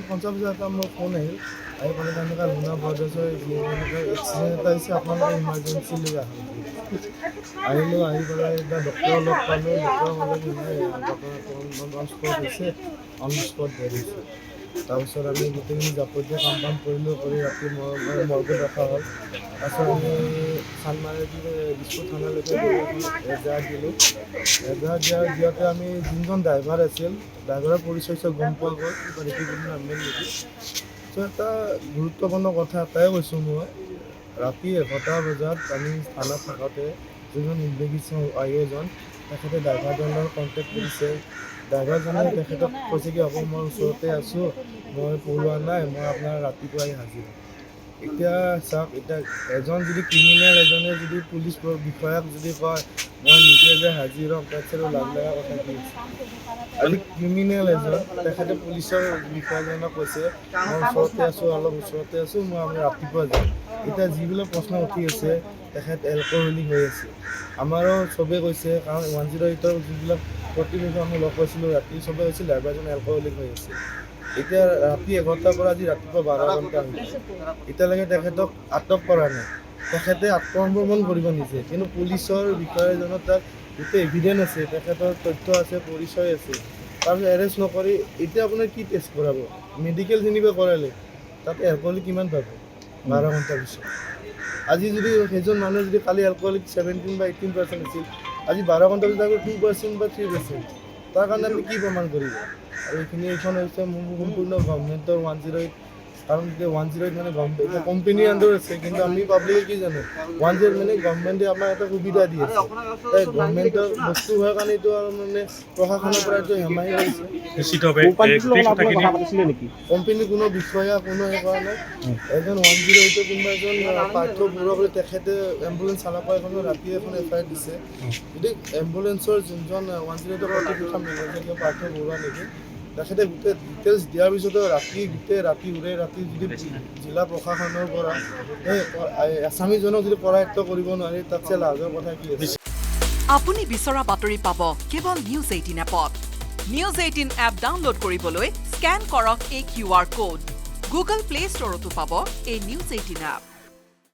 50 বজাত এটা মোৰ ফোন আহিল আহি পেলাই তেনেকুৱা লুনা বৰদেশৰ এনেকুৱা এক্সিডেণ্ট এটা হৈছে আপোনালোকে ইমাৰ্জেঞ্চি লৈ আহক আহিলোঁ আহি পেলাই এতিয়া ডক্টৰক লগ পালোঁ ডক্টৰৰ মাজত অন স্পট হৈছে অন স্পট ধৰিছে তাৰপিছত আমি গোটেইখিনি যাৱতীয় কাম কৰিলোঁ কৰি ৰাতি মৰ্গত ৰখা হ'ল তাৰপিছত আমি চানমাৰি দিছপুৰ থানালৈকে এজাহাৰ দিলোঁ এজাহাৰ দিয়াতে আমি যোনজন ড্ৰাইভাৰ আছিল ড্ৰাইভাৰৰ পৰিচয় গম পোৱা গ'ল দেখি নামিল নেকি ত' এটা গুৰুত্বপূৰ্ণ কথা এটাই কৈছোঁ মই ৰাতি 11টা বজাত আমি থানাত থাকোঁতে যোনজন ইনভেষ্টিগেশ্যন আয়োজন তেখেতে ড্ৰাইভাৰজনৰ কণ্টেক্ট কৰিছে ড্ৰাইভাৰজনে তেখেতক কৈছে কি আকৌ মই ওচৰতে আছোঁ মই পলোৱা নাই মই আপোনাৰ ৰাতিপুৱাই হাজিৰ এতিয়া চাওক এতিয়া এজন যদি ক্ৰিমিনেল এজনে যদি পুলিচ বিষয়াক যদি কয় মই নিজে যে হাজিৰ হ'ম তাৰপিছত লাভ লগা কথা কি আছে আজি ক্ৰিমিনেল এজন তেখেতে পুলিচৰ বিষয়াজনক কৈছে মই ওচৰতে আছোঁ অলপ ওচৰতে আছোঁ মই আমি ৰাতিপুৱা যাম এতিয়া যিবিলাক প্ৰশ্ন উঠি আছে তেখেত এলকহলিক হৈ আছে আমাৰো চবেই কৈছে কাৰণ 108ৰ যিবিলাক প্ৰতিনিধি আমি লগ পাইছিলোঁ ৰাতি চবেই কৈছিল ড্ৰাইভাৰজন এলকহলিক হৈ আছে এতিয়া ৰাতি 11টাৰ পৰা আজি ৰাতিপুৱা 12 ঘণ্টা হৈছে এতিয়ালৈকে তেখেতক আটক কৰা নাই তেখেতে আত্মসমৰ্পণ কৰিব নিছে কিন্তু পুলিচৰ বিষয়াজনৰ তাত গোটেই এভিডেঞ্চ আছে তেখেতৰ তথ্য আছে পৰিচয় আছে তাৰপিছত এৰেষ্ট নকৰি এতিয়া আপোনাৰ কি টেষ্ট কৰাব মেডিকেল যেনিবা কৰালে তাত এলকহলিক কিমান পাব 12 ঘণ্টাৰ পিছত আজি যদি সেইজন মানুহে যদি কালি এলকহলিক 17 বা 18% আছিল আজি 12 ঘণ্টাৰ পিছত আকৌ 2% বা 3% তাৰ কাৰণে আমি কি প্ৰমাণ কৰিব আৰু এইখন হৈছে সম্পূৰ্ণ গভৰ্ণমেণ্টৰ 108 কাৰণ এতিয়া 108 মানে এতিয়া কোম্পানীৰ আণ্ডাৰ আছে কিন্তু আমি পাব্লিকে কি জানো 108 মানে গভৰ্ণমেণ্টে আমাক এটা সুবিধা দি আছে এই গভৰ্ণমেণ্টৰ বস্তু হোৱাৰ কাৰণে এইটো আৰু মানে প্ৰশাসনৰ পৰা এইটো হেমাহি হৈছে কোম্পানীৰ কোনো বিষয়া কোনো কৰা নাই এজন 108 কোনোবা এজন পাৰ্থ বৰুৱা বুলি তেখেতে এম্বুলেঞ্চ চালকৰ এখনৰ ৰাতি এখন এফআইআৰ দিছে যদি এম্বুলেঞ্চৰ যোনজন 108ৰ প্ৰতিষ্ঠা মেনেজাৰ পাৰ্থ বৰুৱা নেকি তেখেতে গোটেই ডিটেইলছ দিয়াৰ পিছতো গোটেই ৰাতি উৰে ৰাতি যদি জিলা প্ৰশাসনৰ পৰা এই আছামীজনক যদি কৰায়ত্ব কৰিব নোৱাৰি তাতছে লাজৰ কথা কি আছে আপুনি বিচৰা বাতৰি পাব কেৱল নিউজ 18 এপত নিউজ 18 এপ ডাউনলোড কৰিবলৈ স্কেন কৰক এই QR কোড গুগল প্লে ষ্টৰতো পাব এই নিউজ 18 এপ